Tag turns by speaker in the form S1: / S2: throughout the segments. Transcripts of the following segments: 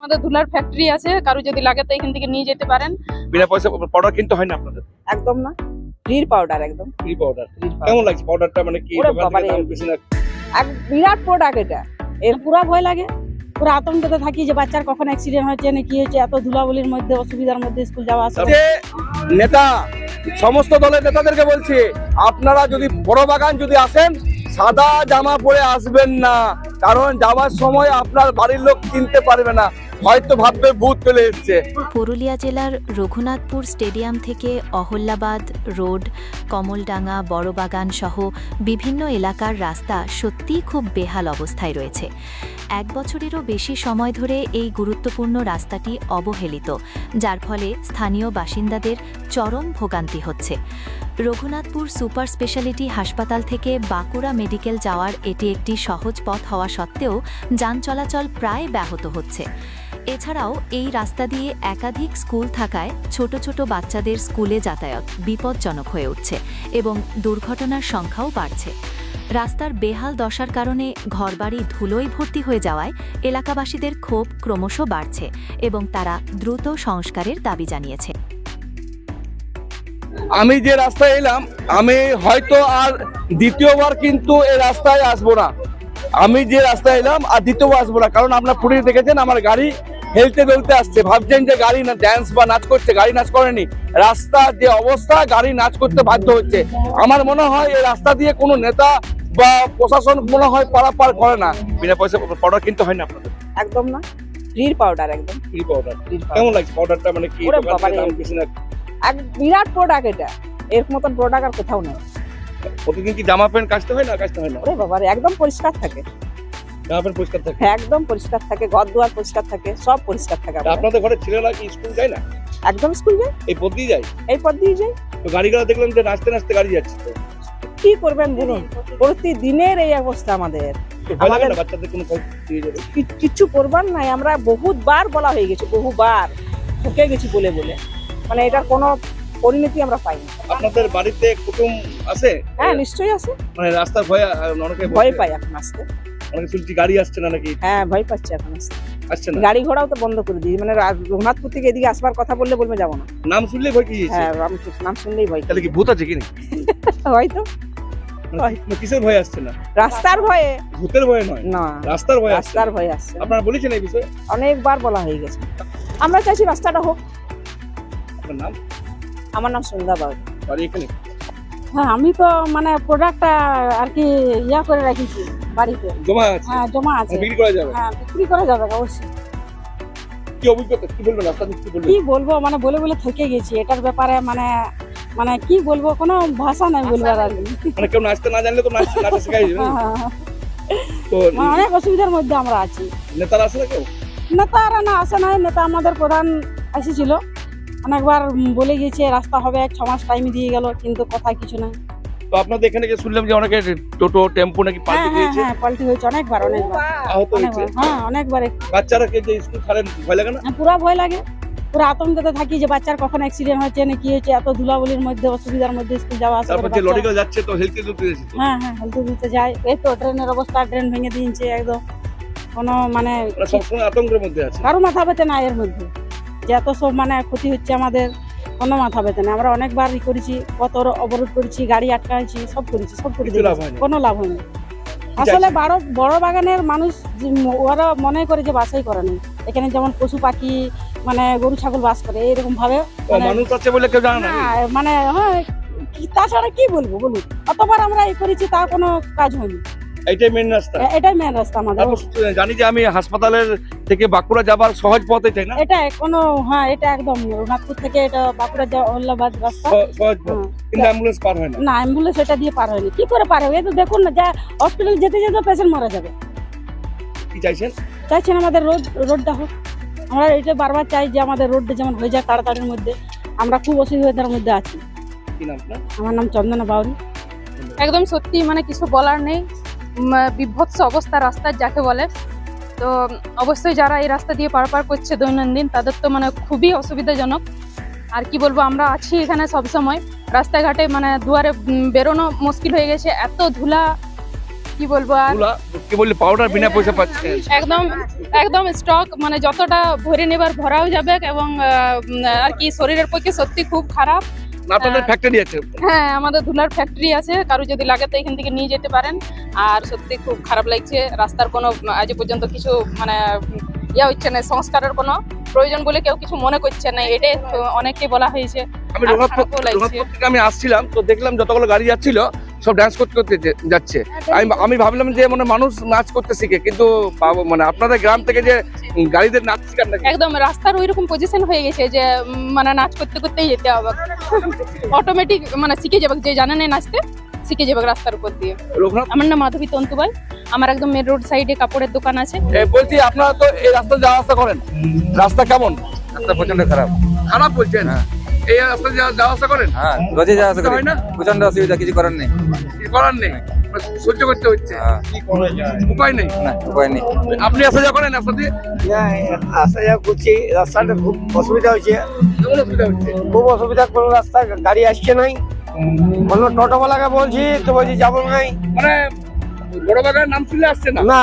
S1: আমাদের ধুলার ফ্যাক্টরি আছে, কারো যদি লাগে তো এখান থেকে নিয়ে যেতে পারেন।
S2: বিনা পয়সা পাউডার কিনতে হয় না আপনাদের?
S3: একদম না, ফ্রির পাউডার, একদম
S2: ফ্রি পাউডার। কেমন লাগছে পাউডারটা? মানে কি
S3: ওরে
S2: দোকান
S3: বাবারে।
S2: থেকে দাম বেশি না?
S3: এক বিরাট প্রোডাক্ট এটা।
S4: এর পুরা ভয় লাগে, পুরো আতঙ্কতে থাকি যে বাচ্চার কখন অ্যাক্সিডেন্ট হচ্ছে না কি হচ্ছে, এত ধুলাবলির মধ্যে অসুবিধার মধ্যে স্কুল যাওয়া আসা।
S2: যে নেতা, সমস্ত দলের নেতাদেরকে বলছি, আপনারা যদি বড় বাগান যদি আসেন, সাদা জামা পরে আসবেন না, কারণ যাওয়ার সময় আপনার বাড়ির লোক চিনতে পারবে না, হয়তো ভাববে ভূত চলে এসছে।
S5: পুরুলিয়া জেলার রঘুনাথপুর স্টেডিয়াম থেকে অহল্যাবাদ রোড, কমলডাঙ্গা, বড়বাগান সহ বিভিন্ন এলাকার রাস্তা সত্যিই খুব বেহাল অবস্থায় রয়েছে। 1 বছরেরও বেশি সময় ধরে এই গুরুত্বপূর্ণ রাস্তাটি অবহেলিত, যার ফলে স্থানীয় বাসিন্দাদের চরম ভোগান্তি হচ্ছে। রঘুনাথপুর সুপার স্পেশালিটি হাসপাতাল থেকে বাঁকুড়া মেডিকেল যাওয়ার এটি একটি সহজ পথ হওয়া সত্ত্বেও যান চলাচল প্রায় ব্যাহত হচ্ছে। এছাড়াও এই রাস্তা দিয়ে একাধিক স্কুল থাকায় ছোট ছোট বাচ্চাদের স্কুলে যাতায়াত বিপজ্জনক হয়ে উঠছে এবং দুর্ঘটনার সংখ্যাও বাড়ছে। রাস্তার বেহাল দশার কারণে ঘরবাড়ি ধুলোয় ভর্তি হয়ে যাওয়ায় এলাকাবাসীদের ক্ষোভ ক্রমশ বাড়ছে এবং তারা দ্রুত সংস্কারের দাবি জানিয়েছে।
S2: আমি যে রাস্তায় এলাম, আমি হয়তো আর দ্বিতীয়বার কিন্তু এই রাস্তায় আসবো না। আমি যে রাস্তায় এলাম আর দ্বিতীয়বার আসবো না, কারণ আপনার পুরী দেখেছেন আমার গাড়ি হেলতে দলতে আসছে, ভাবছেন যে গাড়ি না ড্যান্স বা নাচ করছে, গাড়ি নাচ করেনি। রাস্তার যে অবস্থা, গাড়ি নাচ করতে বাধ্য হচ্ছে। আমার মনে হয় এই রাস্তা দিয়ে কোনো নেতা বা প্রশাসন মনে হয় পারাপার করে না। বিনা পয়সা পাউডার কিনতে হয় না আপনাদের?
S3: একদম না, ফ্রির পাউডার, একদম
S2: ফ্রি পাউডার।
S3: ফ্রির পাউডার।
S2: কেমন লাগছে পাউডারটা? মানে কি
S3: ওরে
S2: দোকান থেকে
S3: বাবারে।
S2: দাম বেশি না?
S3: এক বিরাট প্রোডাক্ট এটা। এর মতন প্রোডাক্ট আর কোথাও নেই।
S2: প্রতিদিন কি জামা প্যান্ট কাচতে হয় না কাচতে হয় না?
S3: ওরে বাবারে, একদম পরিষ্কার থাকে,
S2: জামা প্যান্ট পরিষ্কার থাকে?
S3: একদম পরিষ্কার থাকে, ঘর দুয়ার পরিষ্কার থাকে, সব পরিষ্কার থাকে আমাদের।
S2: আপনাদের ঘরে ছেলেরা কি স্কুল যায় না?
S3: একদম স্কুল যায়,
S2: এই পথ দিয়ে যায়?
S3: এই পথ দিয়ে যায়।
S2: তো গাড়িগুলো দেখলাম যে নাচতে নাচতে গাড়ি যাচ্ছে। তো
S3: কি করবেন বলুন, প্রতিদিনের এই অবস্থা আমাদের।
S2: ভয় লাগে না
S3: আমাদের-
S2: বাচ্চাদের কোনো ক্ষতি দিয়ে যাবে?
S3: কিচ্ছু করবার নাই। আমরা বহুবার বলা হয়ে গেছে, বহুবার ঠকে গেছি বলে বলে, মানে এটার কোনো পরিণতি আমরা পাইনি।
S2: আপনাদের বাড়িতে কুটুম আছে?
S3: হ্যাঁ, নিশ্চয়ই আছে।
S2: মানে রাস্তার ভয়ে অনেকে
S3: ভয় পাই এখন আসতে।
S2: অনেকে শুনছি গাড়ি আসছে না নাকি?
S3: হ্যাঁ, ভয় পাচ্ছি এখন আসতে।
S2: আসছে না?
S3: গাড়ি ঘোড়াও তো বন্ধ করে দিই, মানে রঘুনাথপুর থেকে এদিকে আসবার কথা বললে বলবে যাবো না।
S2: নাম শুনলেই ভয় কি হয়েছে?
S3: হ্যাঁ, রামকৃষ্ণ নাম শুনলেই ভয়।
S2: তাহলে কি ভূত আছে কিনা?
S3: হয়তো
S2: কিসের ভয় আসছে না?
S3: রাস্তার ভয়ে
S2: ভূতের ভয় নয়,
S3: না,
S2: রাস্তার ভয় আসছে।
S3: রাস্তার ভয়ে আসছে।
S2: আপনারা বলেছেন এই বিষয়ে?
S3: অনেকবার বলা হয়ে গেছে। আমরা চাইছি রাস্তাটা হোক।
S2: আপনার নাম?
S3: আমার নাম সন্ধ্যা বাবু।
S2: বাড়ি এখানে?
S4: হ্যাঁ, আমি তো মানে প্রোডাক্টটা আর কি ইয়া করে রেখেছি বাড়িতে।
S2: জমা আছে?
S4: হ্যাঁ, জমা আছে।
S2: বিক্রি করা যাবে?
S4: হ্যাঁ, বিক্রি করা যাবে অবশ্যই।
S2: কি অভিজ্ঞতা, কি বলবেন রাস্তা নিয়ে, কি বলবেন?
S4: কি বলবো, মানে বলে বলে থকে গেছি এটার ব্যাপারে, মানে মানে কি বলবো, কোনো ভাষা নাই বলবার আর কি।
S2: মানে কেউ নাচতে না জানলে তো নাচতে শেখাই যাবে।
S4: হ্যাঁ, হ্যাঁ, হ্যাঁ।
S2: তো
S4: মানে অনেক অসুবিধার মধ্যে আমরা আছি।
S2: নেতারা আসে না কেউ?
S4: নেতারা না আসে নাই, নেতা আমাদের প্রধান এসেছিল, অনেকবার বলে গিয়েছে রাস্তা হবে, 6 মাস টাইম দিয়ে গেল, কিন্তু কথা কিছু নাই।
S2: তো আপনাদের এখানে যে শুনলাম যে অনেকে টোটো টেম্পো নাকি
S4: হ্যাঁ,
S2: পাল্টে
S4: হ্যাঁ,
S2: দিয়েছে,
S4: হ্যাঁ, পাল্টি হয়েছে অনেকবার, অনেকবার,
S2: আহত হয়েছে।
S4: অনেকবার। হ্যাঁ, অনেকবার।
S2: বাচ্চারা কে যে স্কুল ছাড়েন ভয় লাগে না?
S4: পুরা ভয় লাগে, পুরো আতঙ্কতে থাকি যে বাচ্চার কখন অ্যাক্সিডেন্ট হচ্ছে না কি হচ্ছে, এত ধুলাবলির মধ্যে অসুবিধার মধ্যে স্কুল যাওয়া আসা
S2: তারপর
S4: করে
S2: যে
S4: বাচ্চা।
S2: লরিগুলো যাচ্ছে তো হেলতে দুলতে যাচ্ছে তো।
S4: হ্যাঁ, হ্যাঁ, হেলতে দিতে যায়। এই তো ট্রেনের অবস্থা, ট্রেন ভেঙে দিয়েছে একদম, কোনো মানে
S2: ওরা সবসময় আতঙ্কের মধ্যে আছে।
S4: কারো মাথা ব্যথা না এর মধ্যে, যে এত সব মানে ক্ষতি হচ্ছে আমাদের, কোনো মাথা ব্যথা না। আমরা অনেকবার করেছি, কত অবরোধ করেছি, গাড়ি আটকাইছি, সব করেছি, সব করে
S2: কিছু লাভ
S4: দিয়েছি,
S2: হয়নি।
S4: কোনো লাভ হয়নি। আসলে বড় বাগানের মানুষ ওরা মনে করে যে বাসাই করে নেই, এখানে যেমন পশু পাখি মানে গরু ছাগল বাস করে এরকম ভাবে,
S2: ও, মানুষ আছে বলে কেউ জানে না।
S4: না, মানে হ্যাঁ, তাছাড়া কি বলবো বলুন, অতবার আমরা এই করেছি, তা কোনো কাজ হয়নি।
S2: এইটাই মেন রাস্তা।
S4: এটাই মেন রাস্তা আমাদের।
S2: তারপর জানি যে আমি হাসপাতালের থেকে বাঁকুড়া যাবার সহজ পথ এটাই না?
S4: এটা কোনো, হ্যাঁ, এটা একদম রঘুনাথপুর থেকে এটা বাঁকুড়া অহল্যাবাদ রাস্তা।
S2: সহজ পথ,
S4: হ্যাঁ।
S2: কিন্তু অ্যাম্বুলেন্স পার হয় না।
S4: না, অ্যাম্বুলেন্স এটা দিয়ে পার হয়নি, কি করে পার হবে? এই তো দেখুন না, যা হসপিটাল যেতে যেতে পেশেন্ট মারা যাবে।
S2: কি চাইছেন?
S4: চাইছেন আমাদের রোডটা হোক, আমরা এটা বারবার চাই যে আমাদের রোডটা যেমন হয়ে যায় তাড়াতাড়ির মধ্যে, আমরা খুব অসুবিধার মধ্যে আছি।
S2: কি নাম আপনার?
S4: আমার নাম চন্দনা বাউরি।
S1: একদম সত্যি, মানে কিছু বলার নেই, বিভৎস অবস্থা রাস্তার যাকে বলে। তো অবশ্যই যারা এই রাস্তা দিয়ে পারাপার করছে দৈনন্দিন, তাদের তো মানে খুবই অসুবিধাজনক। আর কি বলবো, আমরা আছি এখানে সব সময়, রাস্তাঘাটে মানে দুয়ারে বেরোনো মুশকিল হয়ে গেছে, এত ধুলা, কি বলবো আর
S2: তুলা কি বললি পাউডার বিনা পয়সা পাচ্ছে
S1: একদম একদম স্টক মানে যতটা ভরে নেবার ভরাও যাবে এবং আর কি শরীরের পক্ষে সত্যি খুব খারাপ।
S2: আপনাদের ফ্যাক্টরি আছে?
S1: হ্যাঁ, আমাদের ধুলার ফ্যাক্টরি আছে, কারো যদি লাগে তো এখান থেকে নিয়ে যেতে পারেন। আর সত্যি খুব খারাপ লাগছে, রাস্তার কোনো আজ পর্যন্ত কিছু মানে হচ্ছে না, সংস্কারের কোনো প্রয়োজন বলে কেউ কিছু মনে করছে না, এটাই অনেককে বলা হয়েছে।
S2: আমি
S1: আর
S2: রঘুনাথপুর
S1: খারাপও লাগছে।
S2: থেকে আমি আসছিলাম তো দেখলাম যতগুলো গাড়ি যাচ্ছিল সব ডান্স করতে করতে যাচ্ছে। আমি ভাবলাম যে মানে মানুষ নাচ করতে শিখে, কিন্তু মানে আপনাদের গ্রাম থেকে যে গাড়িদের নাচ শিখান নাকি?
S1: একদম রাস্তার ওইরকম পজিশন হয়ে গেছে যে মানে নাচ করতে করতেই যেতে হবে, অটোমেটিক মানে শিখে যাবে, যে জানে না নাচতে শিখে যাবে রাস্তার উপর দিয়ে।
S2: রঘুনাথ
S1: আমার নাম মাধবী তন্তুবাই, আমার একদম মেন রোড সাইডে কাপড়ের দোকান আছে।
S2: বলছি আপনারা তো এই রাস্তা যাওয়া আসা করেন, রাস্তা কেমন?
S6: রাস্তা প্রচন্ড খারাপ।
S2: খারাপ বলছেন? এই রাস্তা যাওয়া আসা করেন?
S6: হ্যাঁ, রোজে যাওয়া আসা করি।
S2: হয় না?
S6: প্রচন্ড অসুবিধা, কিছু করার নেই।
S2: কিছু করার নেই, সহ্য করতে হচ্ছে,
S6: হ্যাঁ,
S2: উপায় নেই।
S6: না উপায় নেই।
S2: আপনি আসা যাওয়া করেন রাস্তা দিয়ে?
S7: আসা যাওয়া করছি, রাস্তাটা খুব অসুবিধা হচ্ছে,
S2: কেমন অসুবিধা হচ্ছে?
S7: খুব অসুবিধা। কোনো রাস্তা গাড়ি আসছে নাই, অন্য টোটোওয়ালাকে বলছি তো বলছি যাবো নাই।
S2: মানে বড় বাগানের নাম শুনলে আসছে না?
S7: না,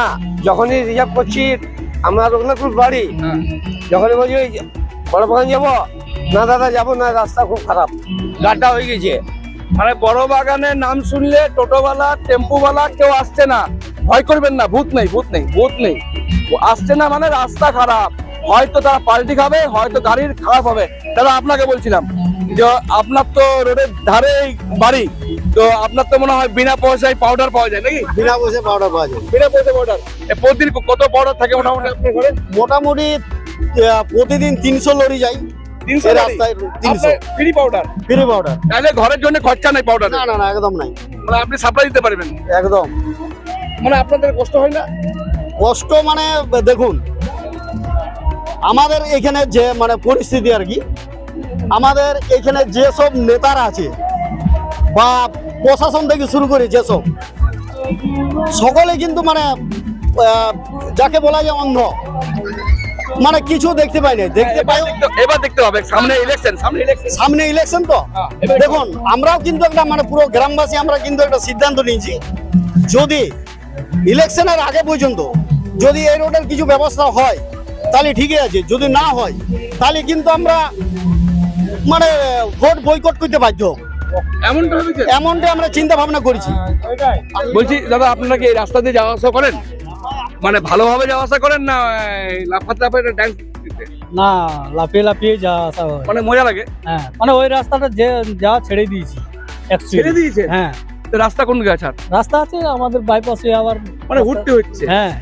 S7: যখনই রিজার্ভ করছি, আমরা রঘুনাথপুর বাড়ি,
S2: হ্যাঁ।
S7: যখনই বলছি ওই বড় বাগান যাবো, না দাদা যাবো না, রাস্তা খুব খারাপ, গাড্ডা হয়ে গেছে।
S2: মানে বড় বাগানের নাম শুনলে টোটোওয়ালা টেম্পুওয়ালা কেউ আসছে না। ভয় করবেন না, ভূত নেই, ভূত নেই, ভূত নেই। ও আসছে না মানে রাস্তা খারাপ, হয়তো তারা পাল্টি খাবে, হয়তো গাড়ির খারাপ হবে। দাদা আপনাকে বলছিলাম যে আপনার তো রোডের ধারে বাড়ি, তো আপনার তো মনে হয় বিনা পয়সায় পাউডার পাওয়া যায় নাকি?
S7: বিনা পয়সা পাউডার পাওয়া যায়।
S2: বিনা পয়সা পাউডার। প্রতিদিন কত পাউডার থাকে মোটামুটি আপনার ঘরে?
S7: মোটামুটি প্রতিদিন 300 লরি যায়
S2: 300
S7: এই
S2: গাড়ি?
S7: রাস্তায়, 300
S2: আপনার ফ্রি পাউডার?
S7: Free powder.
S2: তাহলে ঘরের জন্য খরচা নাই পাউডার?
S7: না না না, একদম নাই,
S2: মানে আপনি সাপ্লাই দিতে পারবেন,
S7: একদম।
S2: মানে আপনাদের কষ্ট হয় না?
S7: কষ্ট মানে দেখুন, আমাদের এখানে যে মানে পরিস্থিতি আর কি, আমাদের এখানে যেসব নেতারা আছে বা প্রশাসন থেকে শুরু করে যেসব, সকলে কিন্তু মানে যাকে বলা যায় অন্ধ, মানে কিছু দেখতে পাই না, দেখতে পাই।
S2: এবার দেখতে হবে, সামনে ইলেকশন,
S7: সামনে ইলেকশন তো
S2: এবার
S7: দেখুন, আমরাও কিন্তু একটা মানে পুরো গ্রামবাসী আমরা কিন্তু একটা সিদ্ধান্ত নিয়েছি, যদি ইলেকশনের আগে পর্যন্ত যদি এই রোডের কিছু ব্যবস্থা হয় তাহলে ঠিকই আছে, যদি না হয় তাহলে কিন্তু আমরা মানে ভোট বয়কট করতে বাধ্য হব।
S2: এমনটা হবে।
S7: এমনটাই আমরা চিন্তা ভাবনা করেছি।
S2: বলছি দাদা, আপনারা কি এই রাস্তা দিয়ে যাওয়া আসা করেন? মানে ভালোভাবে যাওয়া আসা করেন না লাফাতে লাফাতে ডান্স?
S8: না, লাফিয়ে লাফিয়ে যাওয়া আসা হয়।
S2: মানে মজা লাগে?
S8: হ্যাঁ, মানে ওই রাস্তাটা যে যাওয়া ছেড়ে দিয়েছি actually।
S2: ছেড়ে দিয়েছে?
S8: হ্যাঁ,
S2: তো রাস্তা কোন দিকে আছে?
S8: রাস্তা আছে আমাদের বাইপাসে, আবার
S2: মানে ঘুরতে হচ্ছে?
S8: হ্যাঁ,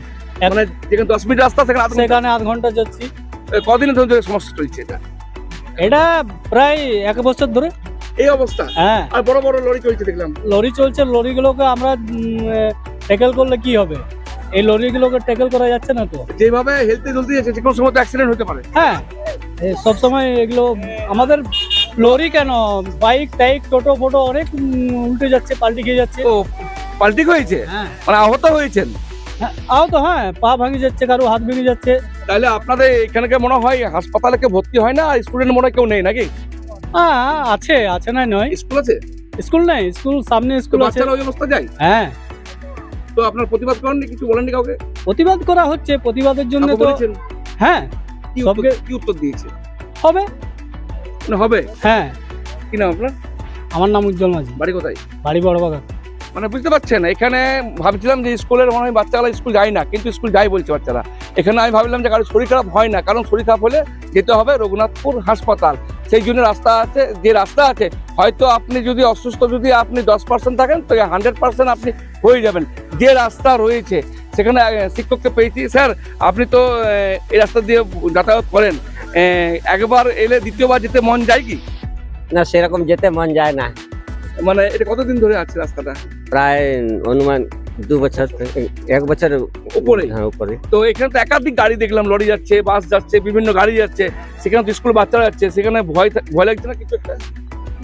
S2: মানে যেখানে 10 মিনিট রাস্তা সেখানে
S8: সেখানে আধ ঘন্টা যাচ্ছি।
S2: কদিন ধরে সমস্যা চলছে এটা?
S8: এটা প্রায় 1 বছর ধরে।
S2: এই অবস্থা?
S8: হ্যাঁ,
S2: আর বড় বড় লরি চলছে দেখলাম।
S8: লরি চলছে, লরিগুলোকে আমরা ট্যাকেল করলে কি হবে? এই লরিগুলোকে ট্যাকেল করা যাচ্ছে না তো।
S2: যেভাবে হেলতে চলতে যাচ্ছে যে কোনো সময় তো অ্যাক্সিডেন্ট হতে পারে।
S8: হ্যাঁ, সব সময় এগুলো আমাদের লরি কেন, বাইক টাইক টোটো ফোটো অনেক উল্টে যাচ্ছে, পাল্টি খেয়ে যাচ্ছে।
S2: ও পাল্টি হয়েছে?
S8: হ্যাঁ,
S2: মানে আহত হয়েছেন?
S8: আও তো হ্যাঁ, পা ভাঙে যাচ্ছে, কারো হাত ভেঙে যাচ্ছে।
S2: তাহলে আপনাদের এখানকার মনে হয় হাসপাতালে কেউ ভর্তি হয় না, স্টুডেন্ট মনে হয় কেউ নেই নাকি?
S8: হ্যাঁ, আছে আছে না নয়,
S2: স্কুল আছে?
S8: স্কুল নেই, স্কুল সামনে
S2: তো
S8: স্কুল আছে।
S2: বাচ্চারা ওই অবস্থা যায়?
S8: হ্যাঁ,
S2: তো আপনার প্রতিবাদ করেননি, কিছু বলেননি কাউকে?
S8: প্রতিবাদ করা হচ্ছে, প্রতিবাদের জন্য
S2: কাউকে
S8: তো
S2: বলেছেন?
S8: হ্যাঁ
S2: কি
S8: সবকে-
S2: কি উত্তর দিয়েছে?
S8: হবে।
S2: মানে হবে?
S8: হ্যাঁ,
S2: কি নাম আপনার?
S8: আমার নাম উজ্জ্বল মাঝি,
S2: বাড়ি কোথায়?
S8: বাড়ি বড় বাগান।
S2: মানে বুঝতে পারছেন, এখানে ভাবছিলাম যে স্কুলের মনে হয় বাচ্চারা স্কুল যায় না, কিন্তু স্কুল যায় বলছে বাচ্চারা। এখানে আমি ভাবলাম যে কারো শরীর খারাপ হয় না, কারণ শরীর খারাপ হলে যেতে হবে রঘুনাথপুর হাসপাতাল। সেই জন্য রাস্তা আছে, যে রাস্তা আছে হয়তো আপনি যদি অসুস্থ যদি আপনি 10% থাকেন তো 100% আপনি হয়ে যাবেন। যে রাস্তা রয়েছে সেখানে শিক্ষককে পেয়েছি, স্যার আপনি তো এই রাস্তা দিয়ে যাতায়াত করেন, একবার এলে দ্বিতীয়বার যেতে মন যায় কি?
S9: না, সেরকম যেতে মন যায় না।
S2: মানে এটা কতদিন ধরে আছে রাস্তাটা?
S9: প্রায় অনুমান 2 বছর, 1 বছরের
S2: উপরে?
S9: হ্যাঁ, উপরে।
S2: তো এখানে তো একাধিক গাড়ি দেখলাম, লরি যাচ্ছে, বাস যাচ্ছে, বিভিন্ন গাড়ি যাচ্ছে, সেখানে তো স্কুল বাচ্চারা যাচ্ছে, সেখানে ভয় লাগছে না কিছু একটা?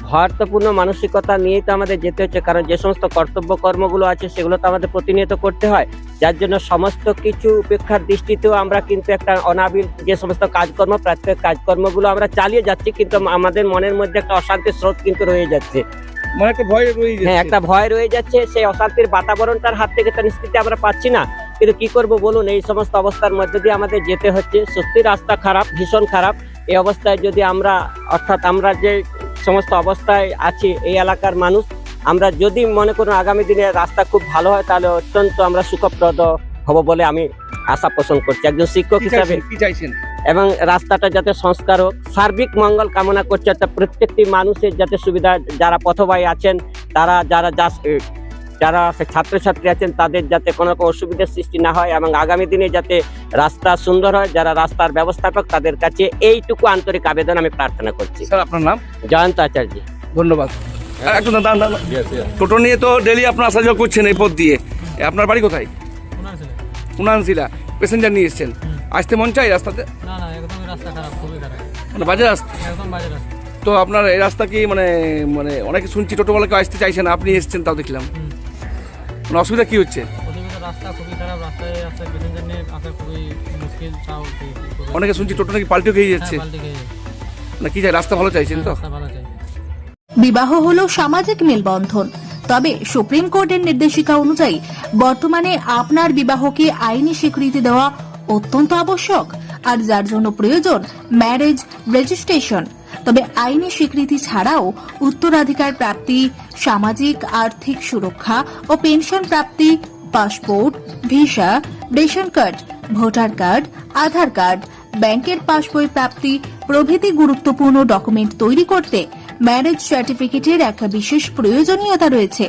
S9: ভয়ার্থপূর্ণ মানসিকতা নিয়েই তো আমাদের যেতে হচ্ছে, কারণ যে সমস্ত কর্তব্য কর্মগুলো আছে সেগুলো তো আমাদের প্রতিনিয়ত করতে হয়, যার জন্য সমস্ত কিছু উপেক্ষার দৃষ্টিতেও আমরা কিন্তু একটা অনাবিল যে সমস্ত কাজকর্ম, প্রত্যেক কাজকর্মগুলো আমরা চালিয়ে যাচ্ছি, কিন্তু আমাদের মনের মধ্যে একটা অশান্তির স্রোত কিন্তু রয়ে যাচ্ছে।
S2: মানে একটা ভয় রয়ে
S9: হ্যাঁ
S2: যাচ্ছে
S9: একটা ভয় রয়ে যাচ্ছে, সেই অশান্তির বাতাবরণটার হাত থেকে তার নিষ্কৃতি আমরা পাচ্ছি না। কিন্তু কি করব বলুন, এই সমস্ত অবস্থার মধ্যে দিয়ে আমাদের যেতে হচ্ছে। সত্যি রাস্তা খারাপ, ভীষণ খারাপ। এই অবস্থায় যদি আমরা, অর্থাৎ আমরা যে সমস্ত অবস্থায় আছি এই এলাকার মানুষ, আমরা যদি মনে করুন আগামী দিনে রাস্তা খুব ভালো হয়, তাহলে অত্যন্ত আমরা সুখপ্রদ হব বলে আমি আশা পোষণ করছি একজন শিক্ষক হিসাবে।
S2: কি চাইছেন?
S9: এবং রাস্তাটা যাতে সংস্কার হোক, সার্বিক মঙ্গল কামনা করছে, অর্থাৎ প্রত্যেকটি মানুষের যাতে সুবিধা, যারা পথবাহী আছেন তারা, যারা ছাত্রছাত্রী আছেন তাদের যাতে কোনো রকম অসুবিধার সৃষ্টি না হয়, এবং আগামী দিনে যাতে রাস্তা সুন্দর হয়। যারা রাস্তার ব্যবস্থাপক তাদের কাছে এইটুকু আন্তরিক আবেদন আমি প্রার্থনা করছি।
S2: স্যার আপনার নাম?
S9: জয়ন্ত আচার্য।
S2: ধন্যবাদ। একটু দাঁড়ান। টোটো নিয়ে তো ডেলি আপনার আসা যাওয়া করছেন এই পথ দিয়ে, আপনার বাড়ি কোথায়? কুনানশিলা। প্যাসেঞ্জার নিয়ে এসছেন, আসতে মন চাই রাস্তাতে?
S8: না না, একদম রাস্তা খারাপ, খুবই খারাপ,
S2: মানে বাজে রাস্তা,
S8: একদম বাজে রাস্তা।
S2: তো আপনার এই রাস্তা কি মানে মানে অনেকে শুনছি টোটোওয়ালাকে আসতে চাইছে না, আপনি এসছেন তাও দেখলাম, মানে অসুবিধা কি হচ্ছে?
S8: অসুবিধা, রাস্তা খুবই খারাপ, রাস্তায় প্যাসেঞ্জার নিয়ে আসা খুবই মুশকিল। চাও
S2: অনেকে শুনছি টোটো নাকি পাল্টে খেয়ে যাচ্ছে,
S8: পাল্টে গিয়ে
S2: না কি চাই, রাস্তা ভালো চাইছেন তো?
S8: রাস্তা ভালো চাই।
S10: বিবাহ হলো সামাজিক মেলবন্ধন, তবে সুপ্রিম কোর্টের নির্দেশিকা অনুযায়ী বর্তমানে আপনার বিবাহকে আইনি স্বীকৃতি দেওয়া অত্যন্ত আবশ্যক, আর যার জন্য প্রয়োজন ম্যারেজ রেজিস্ট্রেশন। তবে আইনি স্বীকৃতি ছাড়াও উত্তরাধিকার প্রাপ্তি, সামাজিক আর্থিক সুরক্ষা ও পেনশন প্রাপ্তি, passport, visa, ration card, voter card, Aadhaar card, ব্যাংকের পাসবই প্রাপ্তি প্রভৃতি গুরুত্বপূর্ণ ডকুমেন্ট তৈরি করতে ম্যারেজ সার্টিফিকেটের একটা বিশেষ প্রয়োজনীয়তা রয়েছে।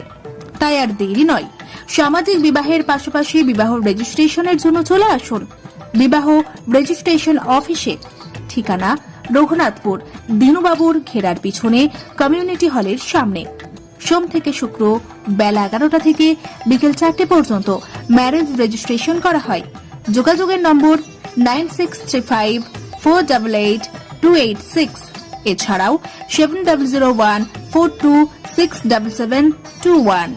S10: তাই আর দেরি নয়, সামাজিক বিবাহের পাশাপাশি বিবাহ রেজিস্ট্রেশনের জন্য চলে আসুন বিবাহ রেজিস্ট্রেশন অফিসে। ঠিকানা রঘুনাথপুর দিনুবাবুর ঘেরার পিছনে কমিউনিটি হলের সামনে। সোম থেকে শুক্র বেলা 11টা থেকে বিকেল 4টে পর্যন্ত ম্যারেজ রেজিস্ট্রেশন করা হয়। যোগাযোগের নম্বর 9635488286, এছাড়াও 700142677721।